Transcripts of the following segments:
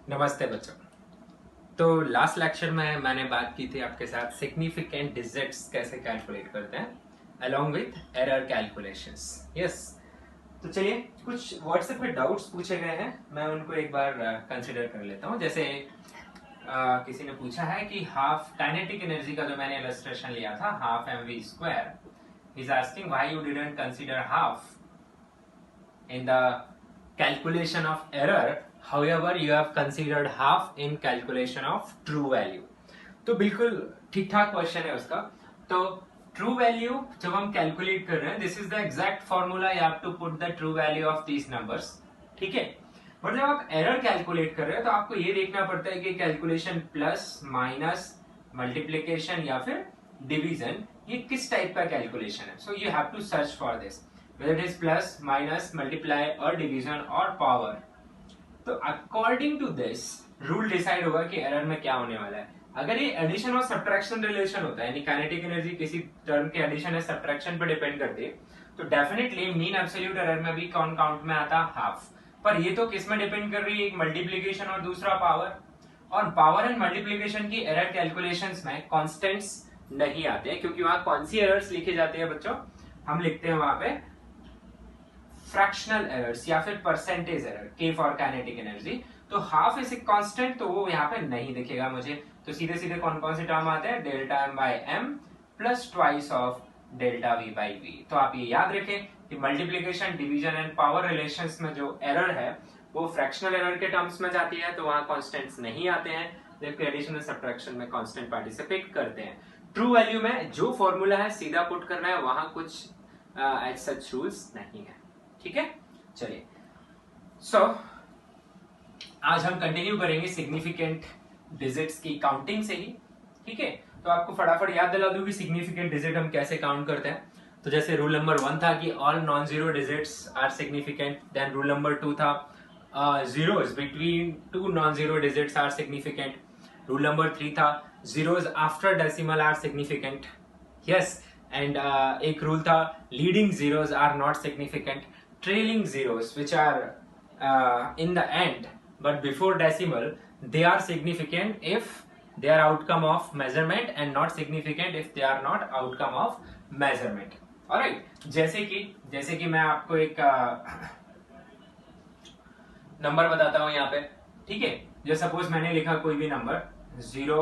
नमस्ते बच्चों। तो लास्ट लेक्चर में मैंने बात की थी आपके साथ सिग्निफिकेंट डिजिट्स कैसे कैलकुलेट करते हैं along with error calculations. Yes, तो चलिए कुछ व्हाट्सएप पे डाउट्स पूछे गए हैं, मैं उनको एक बार कंसिडर कर लेता हूँ। जैसे किसी ने पूछा है कि हाफ काइनेटिक एनर्जी का जो मैंने इलस्ट्रेशन लिया था half mv square, he is asking why you didn't consider half in the calculation of error, however you have considered half in calculation of true value। तो बिल्कुल ठीक ठाक क्वेश्चन है उसका। तो ट्रू वैल्यू जब हम कैलकुलेट कर रहे हैं, this is the exact formula, you have to put the true value of these numbers. ठीक है, और जब आप एरर कैलकुलेट कर रहे हो तो आपको ये देखना पड़ता है कि कैलकुलेशन प्लस माइनस मल्टीप्लीकेशन या फिर डिवीजन, ये किस टाइप का कैलकुलेशन है। So you have to search for this whether it is plus, minus, multiply or division or power। तो according to this rule decide होगा कि एरर में क्या होने वाला है। अगर ये एडिशन और सब्ट्रैक्शन रिलेशन होता है, यानी काइनेटिक एनर्जी किसी टर्म के एडिशन या सब्ट्रैक्शन पर डिपेंड करती है, तो डेफिनेटली मीन एब्सोल्यूट एरर में भी कौन काउंट में आता, हाफ। पर ये तो किस में डिपेंड कर रही है, एक मल्टीप्लीकेशन और दूसरा पावर। और पावर एंड मल्टीप्लीकेशन की एरर कैलकुलेशंस में कांस्टेंट्स नहीं आते हैं, क्योंकि वहां कौन सी एरर्स लिखी जाती है बच्चों, हम लिखते हैं वहां पे फ्रैक्शनल एरर्स या फिर परसेंटेज एरर, के फॉर काइनेटिक एनर्जी। तो हाफ इज ए कांस्टेंट, तो वो यहाँ पे नहीं दिखेगा मुझे। तो सीधे सीधे कौन कौन से टर्म आते हैं, delta M by M plus twice of delta V by V. तो आप ये याद रखें कि multiplication, division and power relations में जो एरर है वो फ्रैक्शनल एरर के टर्म्स में जाती है, तो वहां कॉन्स्टेंट्स नहीं आते हैं, जबकि एडिशन और सब्ट्रैक्शन में कांस्टेंट पार्टिसिपेट करते हैं। ट्रू वैल्यू में जो फॉर्मूला है सीधा पुट करना है, वहां कुछ एज सच रूल्स नहीं है। ठीक है, चलिए सो आज हम कंटिन्यू करेंगे सिग्निफिकेंट डिजिट्स की काउंटिंग से ही। ठीक है, तो आपको फटाफट याद दिला दूं कि सिग्निफिकेंट डिजिट हम कैसे काउंट करते हैं। तो जैसे रूल नंबर 1 था कि all non zero digits are significant, then rule number 2 था zeros between two non zero digits are significant, rule number 3 था zeros after decimal are significant. Yes, and एक रूल था leading zeros are not significant, trailing zeros which are in the end but before decimal, they are significant if they are outcome of measurement and not significant if they are not outcome of measurement। alright, जैसे कि मैं आपको एक number बताता हूं यहाँ पे। ठीक है, जो सपोज मैंने लिखा कोई भी number 0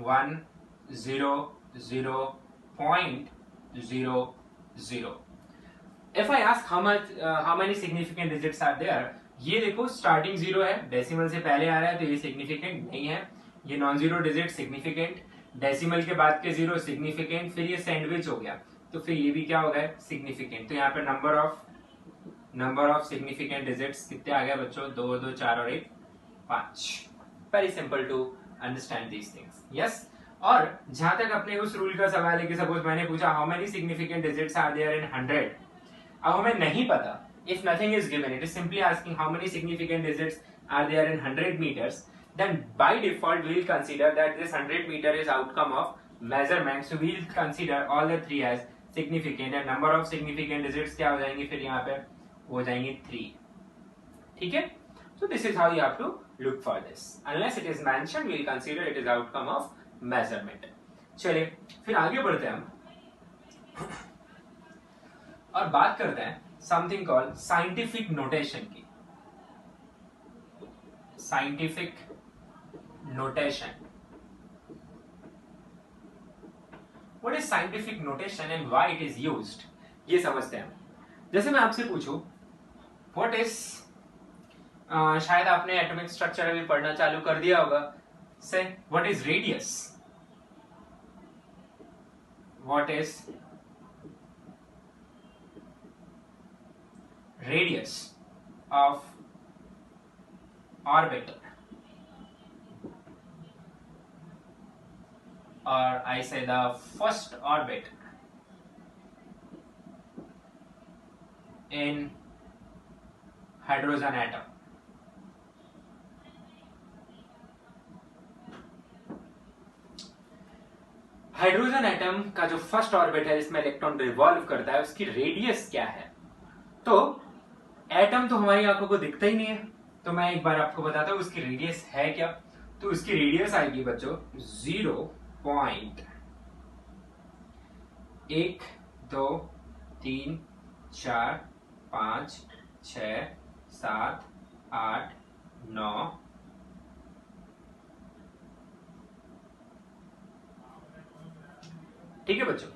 1 0 0 0.00। If I ask how many significant digits are there, ये देखो स्टार्टिंग जीरो है, डेसिमल से पहले आ रहा है, तो ये सिग्निफिकेंट नहीं है। ये non zero digit significant, decimal के बाद के जीरो सिग्निफिकेंट, फिर ये सैंडविच हो गया, तो फिर ये भी क्या हो गया, सिग्निफिकेंट। तो यहाँ पे नंबर ऑफ सिग्निफिकेंट डिजिट्स कितने आ गए बच्चों, 2 2 4 और 1 5। Very simple to understand these things. Yes, और जहां तक अपने उस रूल का सवाल है कि सपोज मैंने पूछा how many significant digits are there in 100, अब हमें नहीं पता, if nothing is given, it is simply asking how many significant digits are there in 100 meters, then by default we will consider that this 100 meter is outcome of measurement, so we will consider all the three as significant, and number of significant digits क्या हो जाएंगे, फिर यहाँ पे हो जाएंगे 3। ठीक है, so this is how you have to look for this, unless it is mentioned we will consider it is outcome of measurement। चलिए फिर आगे बढ़ते हैं हम और बात करते हैं समथिंग कॉल्ड साइंटिफिक नोटेशन की। Scientific notation, what is scientific notation and why it is used, ये समझते हैं। जैसे मैं आपसे पूछूं व्हाट इज, शायद आपने एटॉमिक स्ट्रक्चर अभी पढ़ना चालू कर दिया होगा, से what is radius, what is radius of orbit, or I say the first orbit in hydrogen atom। Hydrogen atom का जो फर्स्ट ऑर्बिट है जिसमें इलेक्ट्रॉन रिवॉल्व करता है, उसकी रेडियस क्या है। तो एटम तो हमारी आंखों को दिखता ही नहीं है, तो मैं एक बार आपको बताता हूँ उसकी रेडियस है क्या। तो उसकी रेडियस आएगी बच्चों 0.1, 2, 3, 4, 5, 6, 7, 8, 9। ठीक है बच्चों,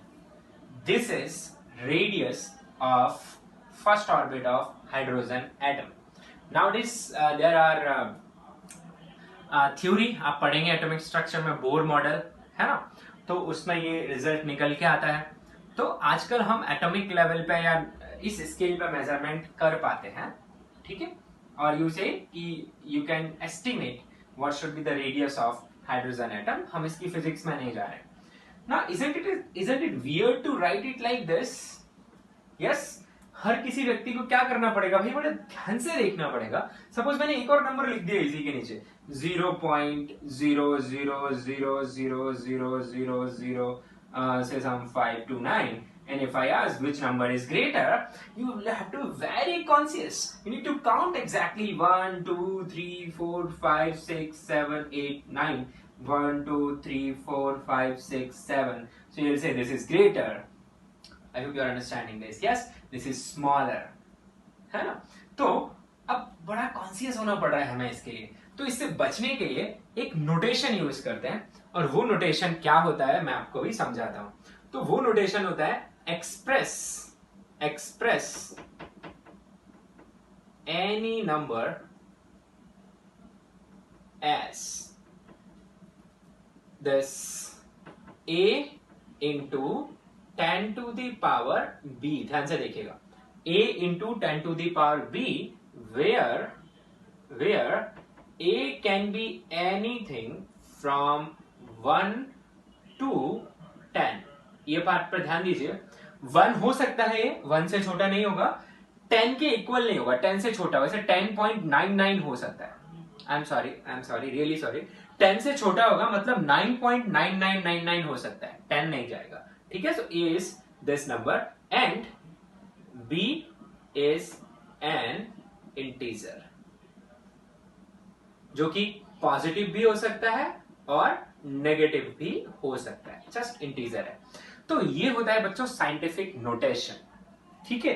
this is radius of first orbit of hydrogen atom. Nowadays there are theory आप पढ़ेंगे एटॉमिक स्ट्रक्चर में, बोर मॉडल है ना, तो उसमें ये रिजल्ट निकल के आता है। तो आजकल हम एटॉमिक लेवल पे या इस स्केल पे मेजरमेंट कर पाते हैं, ठीक है। और यू से कि you can estimate what should be the radius of hydrogen atom. हम इसकी फिजिक्स में नहीं जा रहे। Now, isn't it weird to write it like this? Yes, हर किसी व्यक्ति को क्या करना पड़ेगा भाई, बड़े ध्यान से देखना पड़ेगा। सपोज मैंने एक और नंबर लिख दिया इसी के नीचे 0.0000000 say some 5 to 9, and if I ask which number is greater, you will have to be very conscious. You need to count exactly 1 2 3 4 5 6 7 8 9. 1 2 3 4 5 6 7. So you'll say this is greater. I hope you are understanding this. Yes, this is smaller. है ना। तो अब बड़ा conscious होना पड़ रहा है हमें इसके लिए। तो इससे बचने के लिए एक नोटेशन यूज करते हैं, और वो नोटेशन क्या होता है मैं आपको भी समझाता हूं। तो वो नोटेशन होता है express any number as this a into 10 to the power b। ध्यान से देखिएगा, a into 10 to the power b, where a can be anything from 1 to 10। ये पार्ट पर ध्यान दीजिए, 1 हो सकता है, 1 से छोटा नहीं होगा, 10 के इक्वल नहीं होगा, 10 से छोटा, वैसे 10.99 हो सकता है। I am sorry, really sorry, 10 से छोटा होगा मतलब 9.9999 हो सकता है, 10 नहीं जाएगा, ठीक है। सो A is this number and B is an integer, जो कि पॉजिटिव भी हो सकता है और नेगेटिव भी हो सकता है, जस्ट इंटीजर है। तो ये होता है बच्चों साइंटिफिक नोटेशन, ठीक है।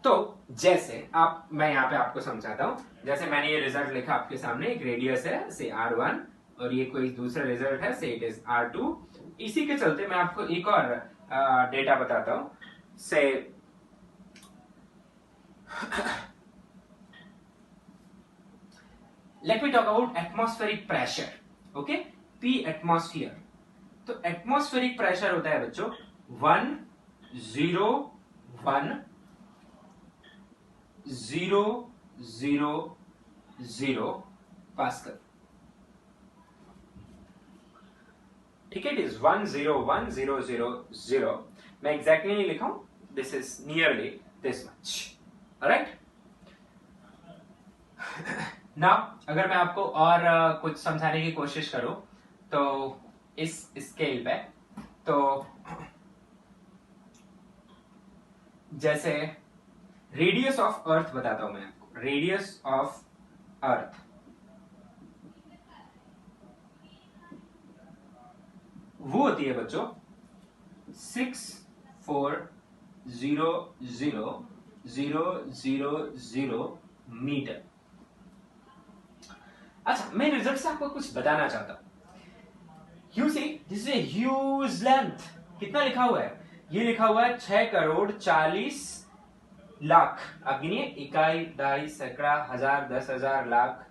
तो जैसे मैं यहाँ पे आपको समझाता हूं, जैसे मैंने ये रिजल्ट लिखा आपके सामने, एक रेडियस है से R1 और ये कोई दूसरा रिजल्ट है से इट इज R2। इसी के चलते मैं आपको एक और डेटा बताता हूं से let me talk about atmospheric pressure. Okay, P atmosphere. तो एटमॉस्फेरिक प्रेशर होता है बच्चों 101,000 पास्कल, ठीक है। It is 101,000। मैं एग्जैक्टली नहीं लिखा हूं, this is nearly this much, right. Now अगर मैं आपको और कुछ समझाने की कोशिश करूं तो इस स्केल पे, तो जैसे रेडियस ऑफ अर्थ बताता हूं मैं आपको। रेडियस ऑफ अर्थ वो होती है बच्चों 64,000,000 मीटर। अच्छा, मैं रिजल्ट से आपको कुछ बताना चाहता हूं। You see this is a huge length. कितना लिखा हुआ है? ये लिखा हुआ है 6,40,00,000। आप गिनिए, इकाई, दहाई, सैकड़ा, हजार, 10,000, लाख।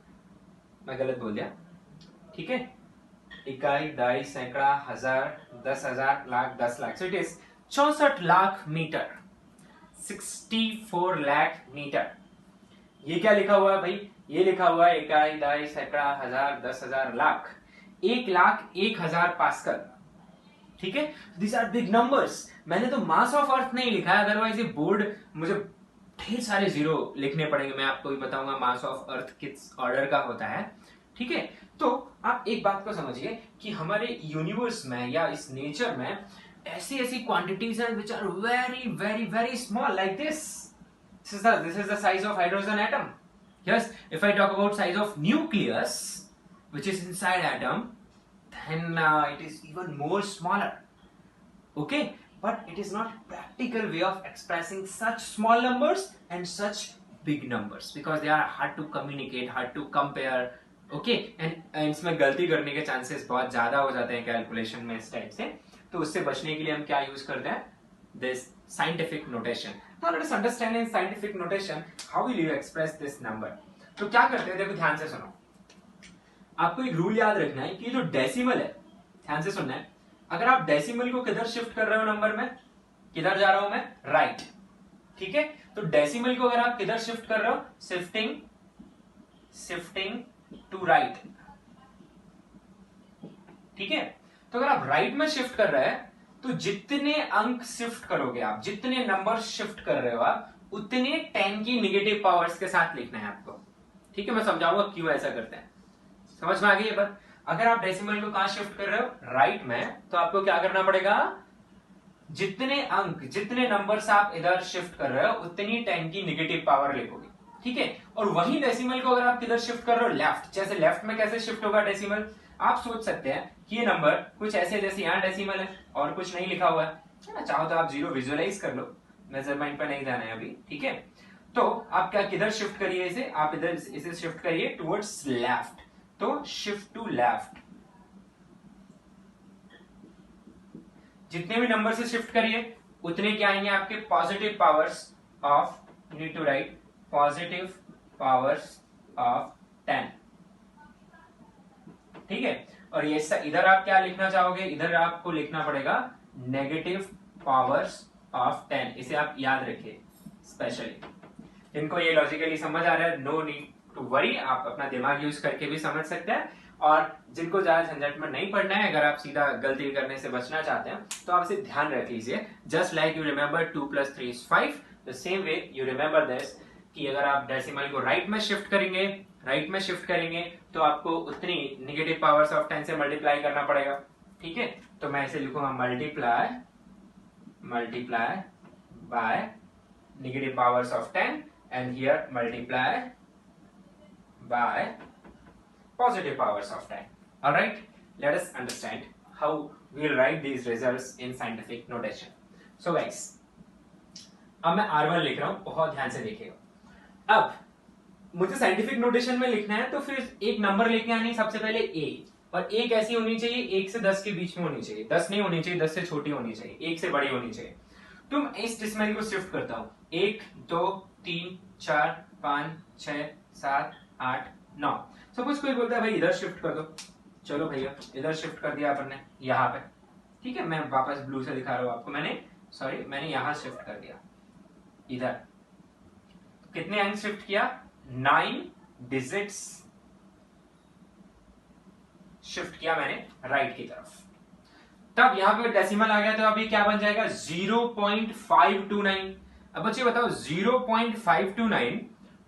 मैं गलत बोल दिया, ठीक है। इकाई, दहाई, सैकड़ा, हजार, 10,000, lakh, 10 lakh. So it is 64 lakh meter, 64 lakh meter. ये क्या लिखा हुआ है भाई? ये लिखा हुआ है इकाई, दहाई, सैकड़ा, हजार, 10,000, लाख। 1,01,000 पास्कल, ठीक है। This are big numbers. मैंने तो मास ऑफ अर्थ नहीं लिखा है, अदरवाइज ये बोर्ड मुझे ढेर सारे जीरो लिखने पड़ेंगे। मैं आपको भी बताऊंगा मास ऑफ अर्थ किस ऑर्डर का होता है, ठीक है। तो आप एक बात को समझिए कि हमारे यूनिवर्स में या इस नेचर में ऐसी ऐसी क्वांटिटीज हैं which are very very very small, like this is the size of hydrogen atom, Yes, if I talk about size of nucleus, which is inside atom, then it is even more smaller. Okay, but it is not practical way of expressing such small numbers and such big numbers because they are hard to communicate, hard to compare. Okay and इसमें गलती करने के chances बहुत ज्यादा हो जाते हैं calculation में इस टाइप से, तो उससे बचने के लिए हम क्या यूज करते हैं, this scientific notation. Now let us understand in scientific notation how will you express this number. तो क्या करते हैं, देखो ध्यान से सुनो, आपको एक रूल याद रखना है कि जो डेसिमल है, ध्यान से सुनना है, अगर आप डेसिमल को किधर शिफ्ट कर रहे हो नंबर में, किधर जा रहा हूं मैं, राइट. ठीक है, तो डेसिमल को अगर आप किधर शिफ्ट कर रहे हो, शिफ्टिंग टू राइट. ठीक है, तो अगर आप राइट में शिफ्ट कर रहे हैं तो जितने अंक शिफ्ट करोगे आप, जितने नंबर शिफ्ट कर रहे हो आप, उतने 10 की नेगेटिव पावर्स के साथ लिखना है आपको. ठीक है, मैं समझाऊंगा क्यों ऐसा करते हैं. समझ में आ गई ये बात. अगर आप डेसिमल को कहां शिफ्ट कर रहे हो, राइट में, तो आपको क्या करना पड़ेगा, जितने अंक, जितने नंबर्स आप इधर शिफ्ट कर रहे हो उतनी 10 की नेगेटिव पावर लिखोगे. ठीक है, और वही डेसिमल को अगर आप किधर शिफ्ट कर रहे हो, लेफ्ट. जैसे लेफ्ट में कैसे शिफ्ट होगा डेसिमल, आप सोच सकते हैं कि ये नंबर कुछ ऐसे, जैसे यहाँ डेसिमल है और कुछ नहीं लिखा हुआ है ना, चाहो तो आप जीरो विजुअलाइज कर लो, मेजरमेंट पे नहीं जाना है अभी. ठीक है, तो आप क्या किधर शिफ्ट करिए इसे, आप इधर इसे शिफ्ट करिए टुवर्ड्स लेफ्ट. तो शिफ्ट टू लेफ्ट, जितने भी नंबर से शिफ्ट करिए उतने क्या आएंगे आपके, positive powers of, need to write positive powers of 10. ठीक है, और ये इधर आप क्या लिखना चाहोगे, इधर आपको लिखना पड़ेगा नेगेटिव पावर्स ऑफ 10. इसे आप याद रखिए स्पेशली. जिनको ये लॉजिकली समझ आ रहा है, नो नीड टू वरी, आप अपना दिमाग यूज करके भी समझ सकते हैं. और जिनको ज्यादा झंझट में नहीं पड़ना है, अगर आप सीधा गलती करने से बचना चाहते हैं तो आप इसे ध्यान रख लीजिए. Just like you remember 2 + 3 = 5, the same way you remember this कि अगर आप डेसिमल को राइट में शिफ्ट करेंगे तो आपको उतनी नेगेटिव पावर्स ऑफ 10 से मल्टीप्लाई करना पड़ेगा. ठीक है, तो मैं इसे लिखूंगा multiply by negative powers of 10 and here multiply by positive powers of 10. All right, let us understand how we will write these results in scientific notation. So guys, अब मैं R1 लिख रहा हूं, बहुत ध्यान से देखिएगा. अब मुझे साइंटिफिक नोटेशन में लिखना है तो फिर एक नंबर लेके आनी, सबसे पहले A, और A कैसी होनी चाहिए, 1 से 10 के बीच में होनी चाहिए. 10 नहीं होनी चाहिए, 10 से छोटी होनी चाहिए, 1 से बड़ी होनी चाहिए. तो मैं इस डेसिमल को शिफ्ट करता हूं, 1 2 3 4 5 6 7 8 9. सपोज कोई बोलता है भाई इधर शिफ्ट कर दो, चलो भैया इधर शिफ्ट कर दिया अपन ने, यहाँ पे. ठीक है, मैं वापस ब्लू से दिखा रहा हूं आपको, मैंने यहां शिफ्ट कर दिया इधर. कितने अंक शिफ्ट किया, 9 डिजिट्स शिफ्ट किया मैंने राइट की तरफ. तब यहां पे डेसिमल आ गया, तो अभी क्या बन जाएगा, 0.529. अब बच्चे बताओ 0.529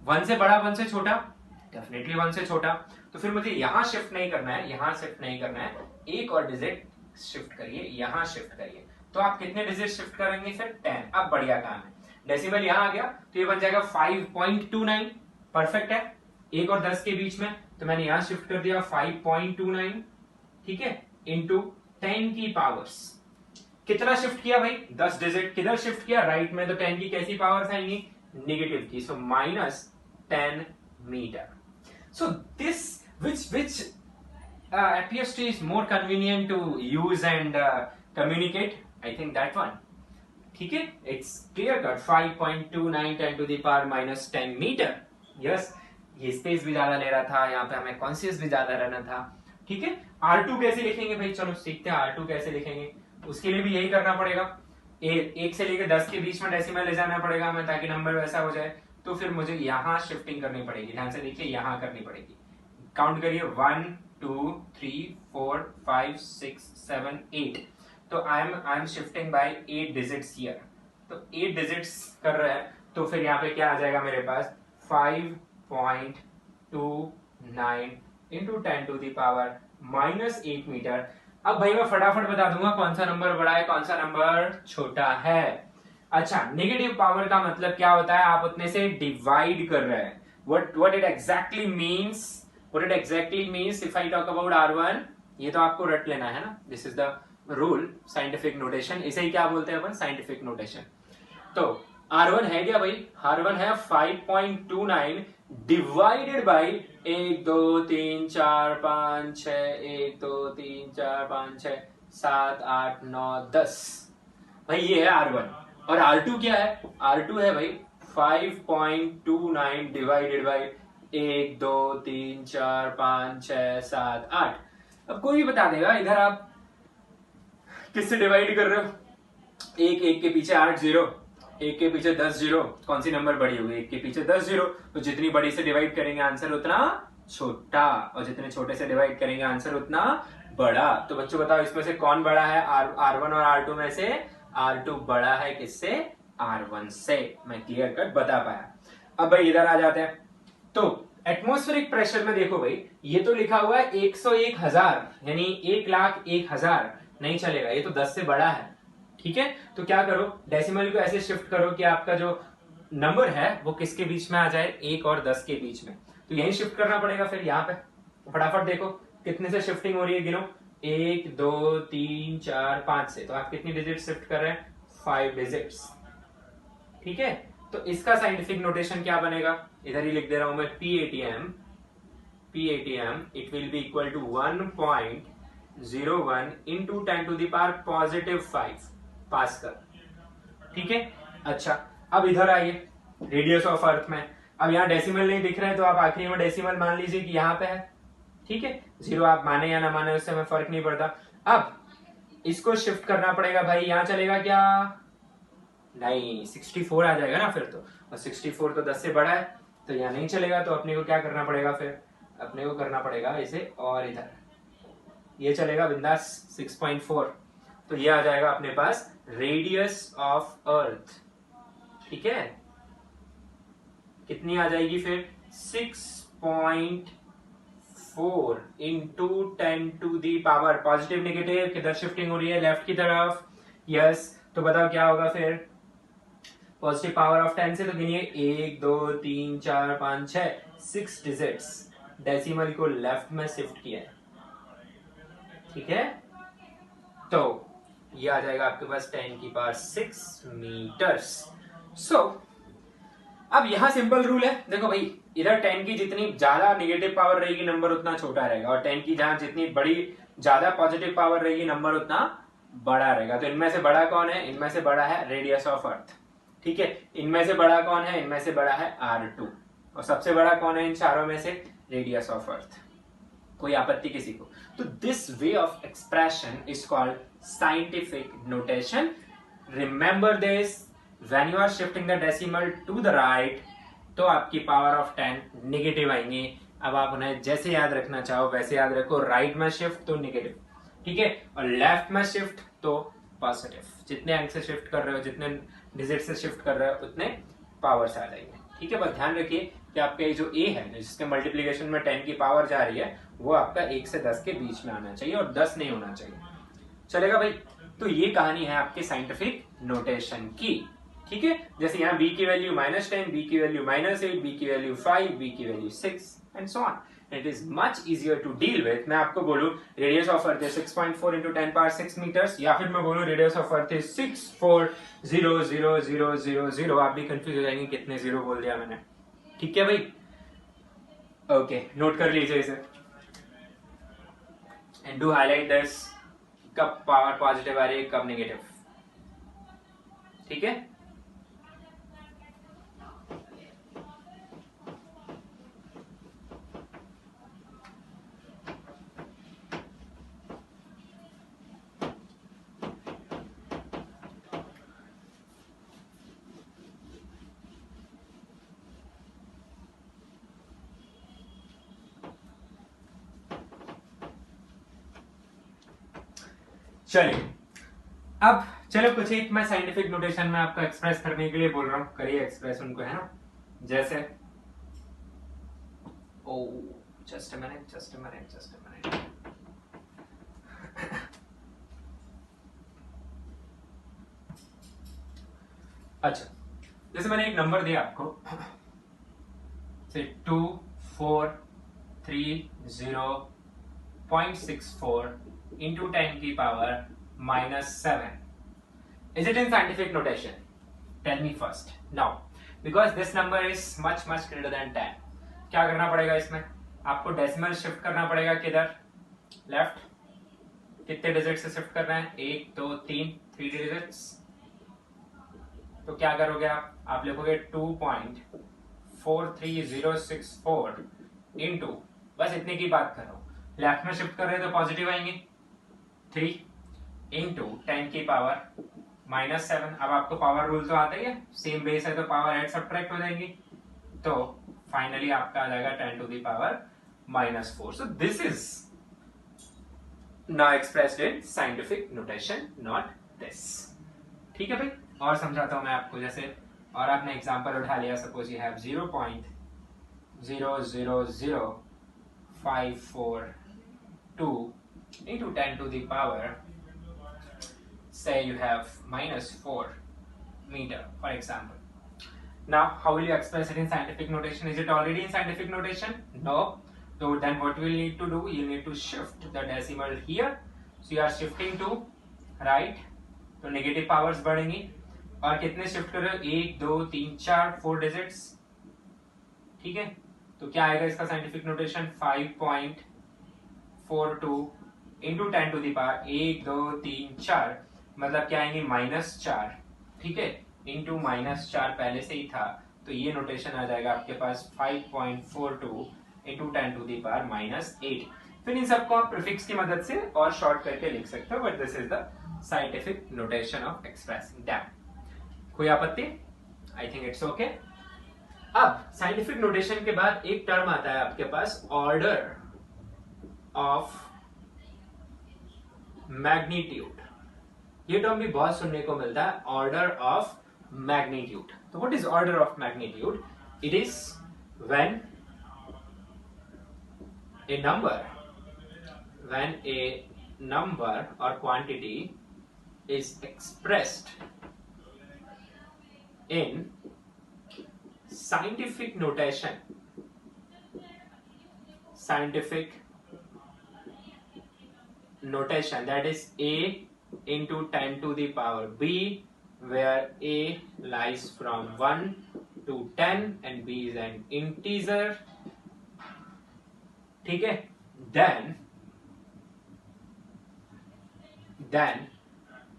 1 से बड़ा 1 से छोटा, डेफिनेटली 1 से छोटा. तो फिर मुझे यहां शिफ्ट नहीं करना है, यहां शिफ्ट नहीं करना है, एक और डिजिट शिफ्ट करिए, यहां शिफ्ट करिए. तो आप कितने डिजिट शिफ्ट करेंगे, फिर 10. अब बढ़िया काम है, डेसिमल यहां आ गया तो ये बन जाएगा 5.29. परफेक्ट है, 1 और 10 के बीच में, तो मैंने यहां शिफ्ट कर दिया 5.29. ठीक है, इंटू 10 की पावर्स. कितना शिफ्ट किया भाई, 10 डिजिट. किधर शिफ्ट किया, राइट में, तो 10 की कैसी पावर्स आएंगी, नेगेटिव की. सो -10 metre. So this which appears to is more convenient to use and communicate, I think that one. ठीक है, it's clear cut. 5.29 10 to the power -10 meter. Yes, ये स्पेस भी ज्यादा ले रहा था, यहाँ पे हमें कॉन्शियस भी ज्यादा रहना था. ठीक है, R2 कैसे लिखेंगे भाई, चलो सीखते हैं R2 कैसे लिखेंगे. उसके लिए भी यही करना पड़ेगा, 1 से लेकर 10 के बीच में डेसिमल ले जाना पड़ेगा हमें, ताकि नंबर वैसा हो जाए. तो फिर मुझे यहां शिफ्टिंग करनी पड़ेगी, ध्यान से देखिए, यहां करनी पड़ेगी. काउंट करिए, 1 2 3 4 5 6 7 8. तो I am shifting by 8 digits here. तो 8 डिजिट्स कर रहे हैं, तो फिर यहाँ पे क्या आ जाएगा मेरे पास, 5.29 into 10 to the power -8 meter. अब भाई मैं फटाफट बता दूंगा कौन सा नंबर बड़ा है, कौन सा नंबर छोटा है. अच्छा, नेगेटिव पावर का मतलब क्या होता है, आप उतने से डिवाइड कर रहे हैं. what it exactly means if I talk about R1, ये तो आपको रट लेना है ना, this is the rule, scientific notation, इसे ही क्या बोलते हैं अपन, साइंटिफिक नोटेशन। तो R1 है क्या भाई, R1 है 5.29 डिवाइडेड बाई 1 2 3 4 5 6 1 2 3 4 5 6 7 8 9 10 भाई, ये है R1। और R2 क्या है, R2 है भाई 5.29 डिवाइडेड बाई 1 2 3 4 5 6 7 8। अब कोई भी बता देगा, इधर आप किससे डिवाइड कर रहे हो, एक के पीछे 8 जीरो, एक के पीछे 10 जीरो, कौन सी नंबर बड़ी होगी, एक के पीछे 10 जीरो, तो जितनी बड़ी से डिवाइड करेंगे आंसर उतना छोटा, और जितने छोटे से डिवाइड करेंगे आंसर उतना बड़ा। तो बच्चों बताओ इसमें से कौन बड़ा है, R1 और R2 में से R2 बड़ा है किससे, R1 से। मैं क्लियर कट बता पाया। अब भाई इधर आ जाते हैं, तो एटमॉस्फेरिक प्रेशर में देखो भाई, ये तो लिखा हुआ है 101,000 यानी 1,01,000, नहीं चलेगा, ये तो 10 से बड़ा है। ठीक है, तो क्या करो, डेसिमल को ऐसे शिफ्ट करो कि आपका जो नंबर है वो किसके बीच में आ जाए, 1 और 10 के बीच में, तो यही शिफ्ट करना पड़ेगा फिर यहाँ पे। फटाफट देखो कितने से शिफ्टिंग हो रही है, गिनो, 1 2 3 4 5 से, तो आप कितनी डिजिट शिफ्ट कर रहे हैं, 5 डिजिट्स। ठीक है, तो इसका साइंटिफिक नोटेशन क्या बनेगा, इधर ही लिख दे रहा हूं मैं, PATM it will be equal to 1.01 into 10 to the power positive 5 pascal. ठीक है, अच्छा अब इधर आइए रेडियस ऑफ अर्थ में, अब यहाँ डेसिमल नहीं दिख रहे हैं तो आप आखिरी में डेसिमल मान लीजिए कि यहाँ पे है। ठीक है, 0 आप माने या ना माने उससे हमें फर्क नहीं पड़ता। अब इसको शिफ्ट करना पड़ेगा भाई, यहाँ चलेगा क्या, नहीं 64 आ जाएगा ना फिर तो, और 64 तो 10 से बड़ा है, तो यहाँ नहीं चलेगा, तो अपने को क्या करना पड़ेगा फिर, अपने को करना पड़ेगा इसे और इधर, ये चलेगा बिंदास 6.4, तो ये आ जाएगा अपने पास रेडियस ऑफ अर्थ। ठीक है, कितनी आ जाएगी फिर, 6.4 into 10 to the power positive negative, किधर शिफ्टिंग हो रही है, लेफ्ट की तरफ, यस। तो बताओ क्या होगा फिर, पॉजिटिव पावर ऑफ 10 से तो गिनिए 1 2 3 4 5 6 6 डिजिट्स, डेसिमल को लेफ्ट में शिफ्ट किया है। ठीक है, तो ये आ जाएगा आपके पास 10 की पावर 6 मीटर्स। सो अब यहां सिंपल रूल है, देखो भाई इधर 10 की जितनी ज्यादा नेगेटिव पावर रहेगी नंबर उतना छोटा रहेगा, और 10 की जहां जितनी बड़ी ज्यादा पॉजिटिव पावर रहेगी नंबर उतना बड़ा रहेगा। तो इनमें से बड़ा कौन है, इनमें से बड़ा है रेडियस ऑफ अर्थ। ठीक है, इनमें से बड़ा कौन है, इनमें से बड़ा है R2, और सबसे बड़ा कौन है इन चारों में से, रेडियस ऑफ अर्थ। कोई आपत्ति किसी को, तो this way of expression is called scientific notation. Remember this, when you are shifting the decimal to the right तो आपकी पावर ऑफ 10 नेगेटिव आएंगे। अब आप उन्हें जैसे याद रखना चाहो वैसे याद रखो, राइट में शिफ्ट तो नेगेटिव, ठीक है, और लेफ्ट में शिफ्ट तो पॉजिटिव। जितने अंक से शिफ्ट कर रहे हो, जितने डिजिट से शिफ्ट कर रहे हो, उतने पावर्स आ जाएंगे। ठीक है, बस ध्यान रखिए कि आपका जो ए है जिसके मल्टीप्लीकेशन में 10 की पावर जा रही है वो आपका 1 से 10 के बीच में आना चाहिए और 10 नहीं होना चाहिए। चलेगा भाई, तो ये कहानी है आपके साइंटिफिक नोटेशन की। ठीक है, जैसे यहाँ b की वैल्यू -10, b की वैल्यू -8, b की वैल्यू 5, b की value 6 and so on. It is much easier to deal with. मैं आपको बोलूं radius of earth is 6.4 into 10 power 6 meters, या फिर मैं बोलूं रेडियस ऑफ अर्थ इज 6400000, आप भी कंफ्यूज हो जाएंगे कितने जीरो बोल दिया मैंने। ठीक है भाई, ओके, नोट कर लीजिए इसे एंड डू हाईलाइट दिस, कब पावर पॉजिटिव आ रही है कब नेगेटिव। ठीक है, चलिए अब चलो कुछ एक मैं साइंटिफिक नोटेशन में आपको एक्सप्रेस करने के लिए बोल रहा हूं, करिए एक्सप्रेस उनको, है ना। जैसे oh just a minute, just a minute, just a minute. अच्छा, जैसे मैंने एक नंबर दिया आपको से 2430.64 into 10 की power -7. Is it in scientific notation? Tell me first. Now, because this number is much greater than 10, क्या करना पड़ेगा इसमें? आपको डेसिमल शिफ्ट करना पड़ेगा किधर? लेफ्ट. कितने डिजिट से शिफ्ट करना है? 1 2 3 3 डिजिट्स. तो क्या करोगे आप लिखोगे 2.43064 इंटू, बस इतने की बात कर रहा हूं, लेफ्ट में शिफ्ट कर रहे हैं तो पॉजिटिव आएंगे 3 इंटू 10 की पावर -7. अब आपको पावर रूल तो आता ही है, सेम बेस है तो पावर ऐड सब्ट्रैक्ट हो जाएंगी, तो फाइनली आपका आ जाएगा 10 to the power -4. So this is now expressed in scientific notation, not this. ठीक है भाई, और समझाता हूं मैं आपको. जैसे और आपने एग्जांपल उठा लिया, suppose you have 0.000542 into 10 to the power, say you have -4 meter, for example. Now, how will you express it in scientific notation? Is it already in scientific notation? No. So then what we will need to do? You need to shift the decimal here. So you are shifting to right. तो negative powers बढ़ेंगी. और कितने shift कर रहे हो? 1 2 3 4 4 digits. ठीक है, तो क्या आएगा इसका scientific notation? 5.42 into 10 to the power 1 2 3 4, मतलब क्या आएंगे? -4. ठीक है, इंटू -4 पहले से ही था, तो ये नोटेशन आ जाएगा आपके पास 5.42 इंटू 10 टू दी पावर -8. फिर इन सबको आप प्रीफिक्स की मदद से और शॉर्ट करके लिख सकते हो, but this is the scientific notation of expressing that. कोई आपत्ति? I think it's okay. अब साइंटिफिक नोटेशन के बाद एक टर्म आता है आपके पास, ऑर्डर ऑफ मैग्नीट्यूड. ये टर्म भी बहुत सुनने को मिलता है, ऑर्डर ऑफ मैग्नीट्यूड. तो what is order of magnitude? It is when a number or quantity is expressed in scientific notation, that is a into 10 to the power b, where a lies from 1 to 10 and b is an integer. ठीक है, then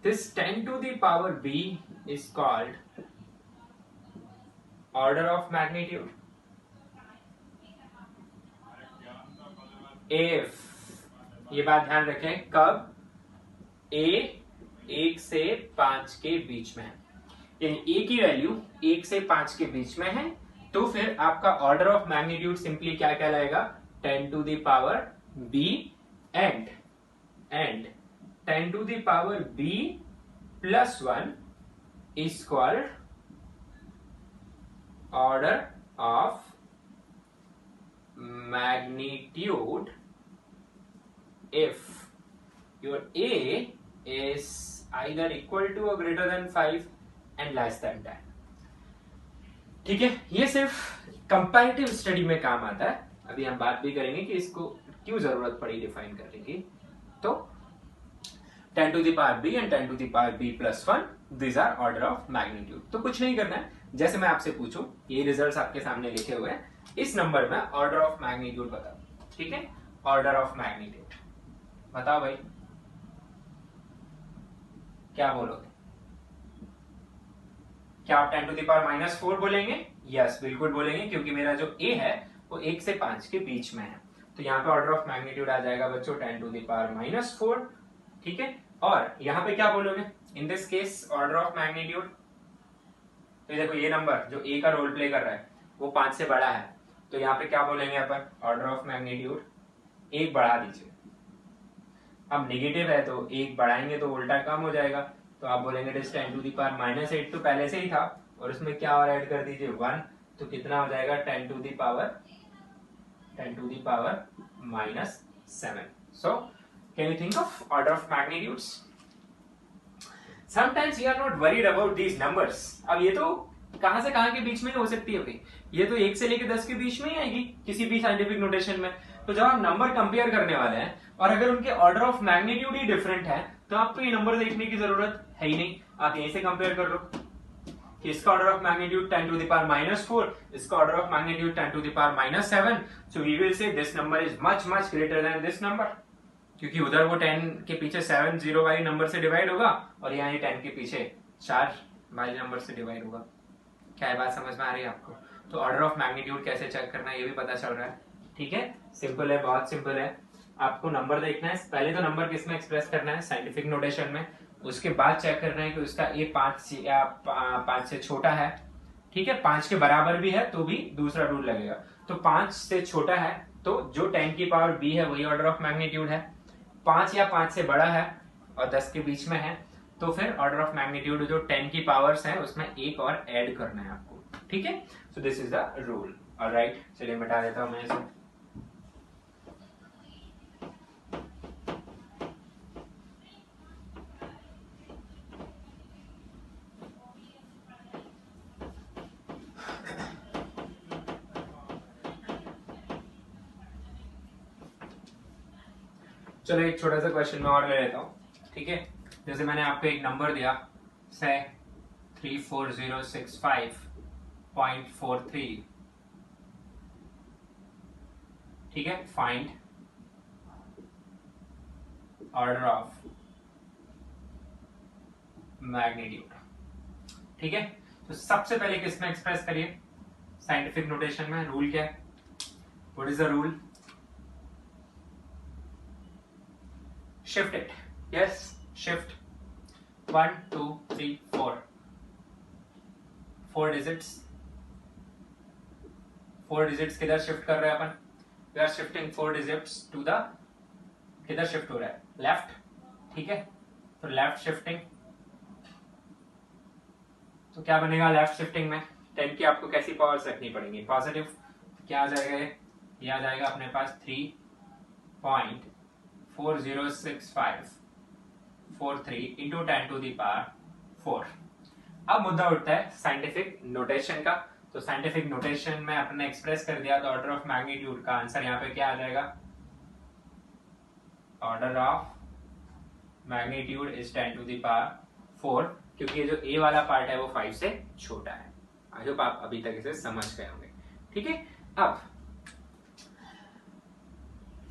this 10 to the power b is called order of magnitude. If, ये बात ध्यान रखें, कब? a 1 से 5 के बीच में है, यानी a की वैल्यू 1 से 5 के बीच में है, तो फिर आपका ऑर्डर ऑफ मैग्नीट्यूड सिंपली क्या कहलाएगा? 10 to the power b and 10 to the power b plus 1 is called order of magnitude if your a is either equal to or greater than 5 and less than 10. ठीक है, ये सिर्फ comparative study में काम आता है. अभी हम बात भी करेंगे कि इसको क्यों जरूरत पड़ी डिफाइन करने की. तो 10 to the power b and 10 to the power b plus 1, these are order of magnitude. तो कुछ नहीं करना है, जैसे मैं आपसे पूछूं, ये रिजल्ट्स आपके सामने लिखे हुए हैं, इस नंबर में ऑर्डर ऑफ मैग्नीट्यूड बताओ. ठीक है, ऑर्डर ऑफ मैग्नीट्यूड बताओ भाई, क्या बोलोगे? क्या आप 10 to the power -4 बोलेंगे? यस, बिल्कुल बोलेंगे, क्योंकि मेरा जो a है वो 1 से 5 के बीच में है. तो यहाँ पे ऑर्डर ऑफ मैग्नीट्यूड आ जाएगा बच्चों 10 to the power -4. ठीक है, और यहाँ पे क्या बोलोगे? In this case order of magnitude, तो देखो ये नंबर जो a का रोल प्ले कर रहा है वो 5 से बड़ा है, तो यहाँ पे क्या बोलेंगे अपन? ऑर्डर ऑफ मैग्नीट्यूड 1 बढ़ा दीजिए. अब नेगेटिव है तो 1 बढ़ाएंगे तो उल्टा कम हो जाएगा, तो आप बोलेंगे 10 to the power -8 तो पहले से ही था, और उसमें क्या और ऐड कर दीजिए 1, तो कितना हो जाएगा? 10 to the power -7. So can you think of order of magnitudes? Sometimes we are not worried about these numbers. अब ये तो कहां से कहां के बीच में हो सकती है भाई? ये तो 1 से लेकर 10 के बीच में ही आएगी किसी भी साइंटिफिक नोटेशन में। तो जब आप नंबर कंपेयर करने वाले हैं और अगर उनके order of magnitude he different है तो आपको ये नंबर देखने की जरूरत है ही नहीं, आप यहीं से कंपेयर कर लो कि इसका order of magnitude 10 to the power -4, इसका order of magnitude 10 to the power -7, so we will say this number is much much greater than this number, क्योंकि उधर वो 10 के पीछे 7 0 वाले नंबर से डिवाइड होगा और यहाँ ये 10 के पीछे 4 वाले नंबर से डिवाइड होगा। क्या है बात समझ में आ रही है आपको? तो ऑर्डर ऑफ मैग्नीट्यूड कैसे चेक करना है ये भी पता चल रहा है। ठीक है, सिंपल है, बहुत सिंपल है। आपको नंबर देखना है, पहले तो नंबर किस में एक्सप्रेस करना है? साइंटिफिक नोटेशन में। उसके बाद चेक करना है कि उसका ये 5 से छोटा है, ठीक है, 5 के बराबर भी है तो भी दूसरा रूल लगेगा। तो 5 से छोटा है तो जो 10 की पावर b है वही ऑर्डर ऑफ मैग्नीट्यूड है। 5 या 5 से बड़ा है और 10 के बीच में है तो फिर ऑर्डर ऑफ मैग्नीट्यूड जो 10 की पावर्स है उसमें एक और ऐड करना है आपको। ठीक है, सो this is the rule. Alright, चलिए मिटा देता हूं मैं इसे। चलो एक छोटा सा क्वेश्चन में और ले लेता हूं। ठीक है, जैसे मैंने आपको एक नंबर दिया से 34065.43, ठीक है, फाइंड ऑर्डर ऑफ मैग्नीट्यूड। ठीक है, तो सबसे पहले किस में एक्सप्रेस करिए? साइंटिफिक नोटेशन में। रूल क्या है? What is the rule? Shift it, yes, shift 1 2 3 4 digits. 4 digits किधर शिफ्ट कर रहे हैं अपन? We are shifting 4 digits to the, किधर शिफ्ट हो रहा है? लेफ्ट। ठीक है, तो लेफ्ट शिफ्टिंग, तो क्या बनेगा लेफ्ट शिफ्टिंग में? 10 की आपको कैसी पावर्स रखनी पड़ेंगी? पॉजिटिव। क्या आ जाएगा ये आ जाएगा अपने पास 3.406543 इंटू 10 टू दी पावर 4। अब मुद्दा उठता है साइंटिफिक नोटेशन का। तो साइंटिफिक नोटेशन में अपने एक्सप्रेस कर दिया तो ऑर्डर ऑफ मैग्नीट्यूड का आंसर यहाँ पे क्या आ जाएगा? Order of magnitude is 10 to the power 4, क्योंकि ये जो ए वाला पार्ट है वो 5 से छोटा है। आई होप आप अभी तक इसे समझ गए होंगे। ठीक है, अब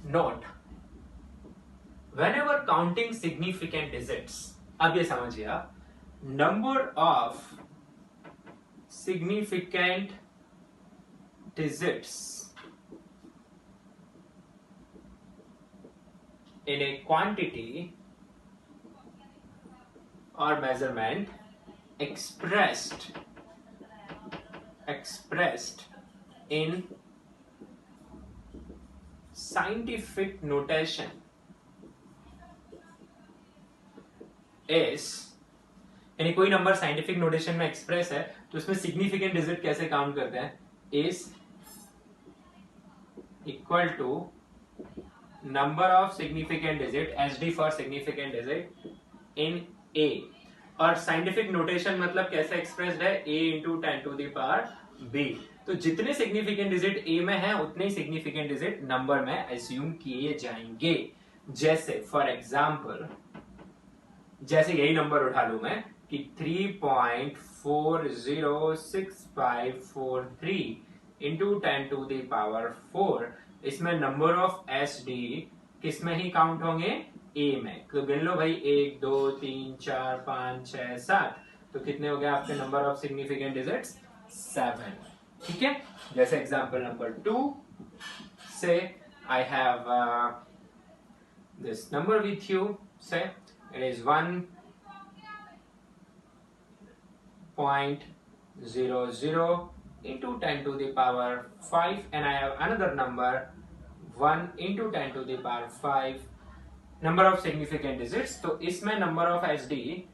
note whenever counting significant digits, अब ये समझिए आप, number of significant digits in a quantity or measurement expressed in scientific notation is, यानी कोई नंबर साइंटिफिक नोटेशन में एक्सप्रेस है तो उसमें सिग्निफिकेंट डिजिट कैसे काउंट करते हैं? Is equal to number of significant digit, SD for significant digit, in a. और साइंटिफिक नोटेशन मतलब कैसे एक्सप्रेस्ड है? a into 10 to the power b। तो जितने सिग्निफिकेंट डिजिट a में है उतने ही सिग्निफिकेंट डिजिट नंबर में एज्यूम किए जाएंगे। जैसे फॉर एग्जाम्पल, जैसे यही नंबर उठा लू मैं कि 3.406543 इंटू 10 टू दी पावर 4, इसमें नंबर ऑफ एस डी किस में ही काउंट होंगे? ए में। तो गिन लो भाई, 1 2 3 4 5 6 7, तो कितने हो गए आपके नंबर ऑफ सिग्निफिकेंट डिजिट्स? 7। ठीक है, जैसे एग्जांपल नंबर 2 से I have this number with you, से it is 1.00 into 10 to the power 5, and I have another number 1 into 10 to the power 5 number of significant digits। तो इसमें number of SD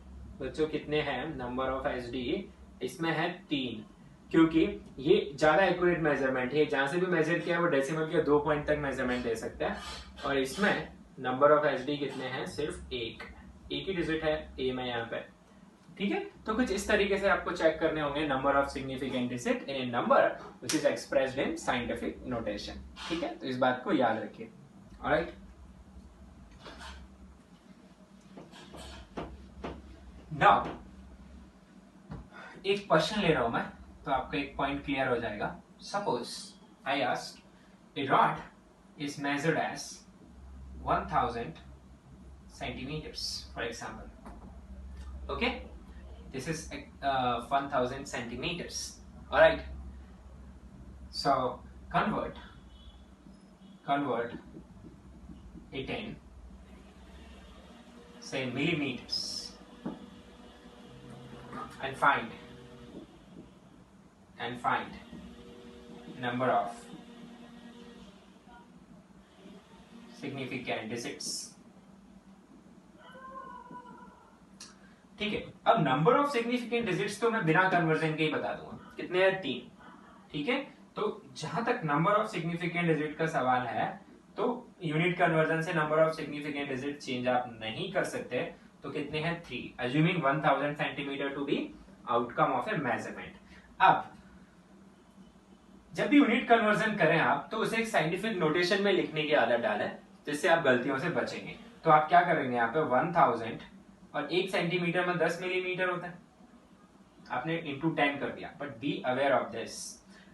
बच्चों कितने हैं? number of SD इसमें है 3, क्योंकि ये ज्यादा एक्यूरेट मेजरमेंट है। जहां से भी मेजर किया वो डेसिमल के 2 पॉइंट तक मेजरमेंट दे सकता है, और इसमें नंबर ऑफ SD कितने हैं? सिर्फ एक ही डिजिट है ए में यहाँ पे। ठीक है, तो कुछ इस तरीके से आपको चेक करने होंगे number of significant digit in A number which is expressed in scientific notation. ठीक है, तो इस बात को याद रखिए। ऑलराइट, नाउ एक क्वेश्चन ले रहा हूं मैं, तो आपका एक पॉइंट क्लियर हो जाएगा। Suppose I asked a rod is measured as 1000 centimeters, for example. Okay, this is 1000 centimeters. All right, so convert it in, say, millimeters and find number of significant digits. ठीक है, अब number of significant digits तो मैं बिना conversion के ही बता दूंगा, कितने हैं? 3। ठीक है, तो जहां तक नंबर ऑफ सिग्निफिकेंट डिजिट का सवाल है, तो यूनिट कन्वर्जन से number of significant digit change आप नहीं कर सकते, तो कितने हैं? 3, assuming 1000 centimeter to be outcome of a measurement. अब जब भी यूनिट कन्वर्जन करें आप, तो उसे एक साइंटिफिक नोटेशन में लिखने की आदत डालें, जिससे आप गलतियों से बचेंगे। तो आप क्या करेंगे, यहाँ पे 1000 और 1 सेंटीमीटर में 10 मिलीमीटर होता है, आपने इंटू 10 कर दिया, but be aware of this.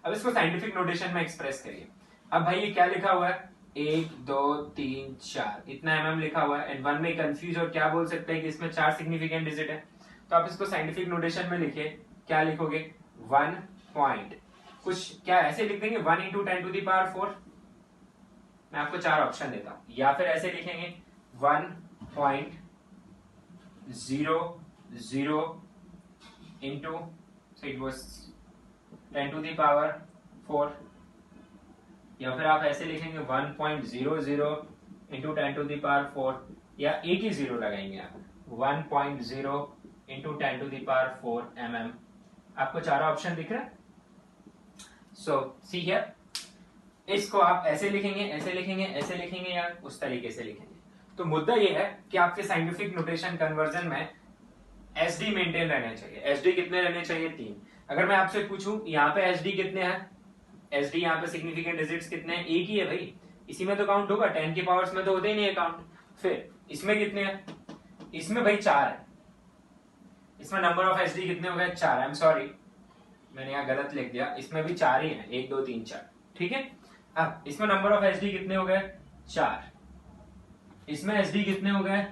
अब इसको साइंटिफिक नोटेशन में एक्सप्रेस करिए। अब भाई ये क्या लिखा हुआ है? 1 2 3 4 इतना mm लिखा हुआ है, एंड वन में कंफ्यूज और क्या बोल सकते हैं कि इसमें 4 सिग्निफिकेंट डिजिट है। तो आप इसको साइंटिफिक नोटेशन में लिखिए, क्या लिखोगे? 1 पॉइंट कुछ, क्या ऐसे लिख देंगे 1 × 10⁴। मैं आपको 4 ऑप्शन देता हूं, या फिर ऐसे लिखेंगे 1.00 into, so it was 10⁴, या फिर आप ऐसे लिखेंगे 1.00 into 10⁴, या एक ही जीरो लगाएंगे आप, 1.0 into 10⁴ mm। आपको 4 ऑप्शन दिख रहा है? सो सी हियर, इसको आप ऐसे लिखेंगे, ऐसे लिखेंगे, ऐसे लिखेंगे, या उस तरीके से लिखेंगे। तो मुद्दा ये है कि आपके साइंटिफिक नोटेशन कन्वर्जन में एसडी मेंटेन रहने चाहिए। एसडी कितने रहने चाहिए? 3। अगर मैं आपसे पूछूं यहाँ पे एसडी कितने हैं, एसडी यहाँ पे सिग्निफिकेंट डिजिट्स कितने हैं? एक ही है भाई, इसी में तो काउंट होगा, 10 के पावर्स में तो होते ही नहीं है काउंट। फिर इसमें कितने हैं? इसमें भाई 4 है, इसमें नंबर ऑफ एसडी कितने हो गए? 4। आई एम सॉरी, मैंने यहाँ गलत लिख दिया, इसमें भी 4 ही है, 1 2 3 4। ठीक है, अब इसमें नंबर ऑफ एसडी कितने हो गए? 4। इसमें एसडी कितने हो गए?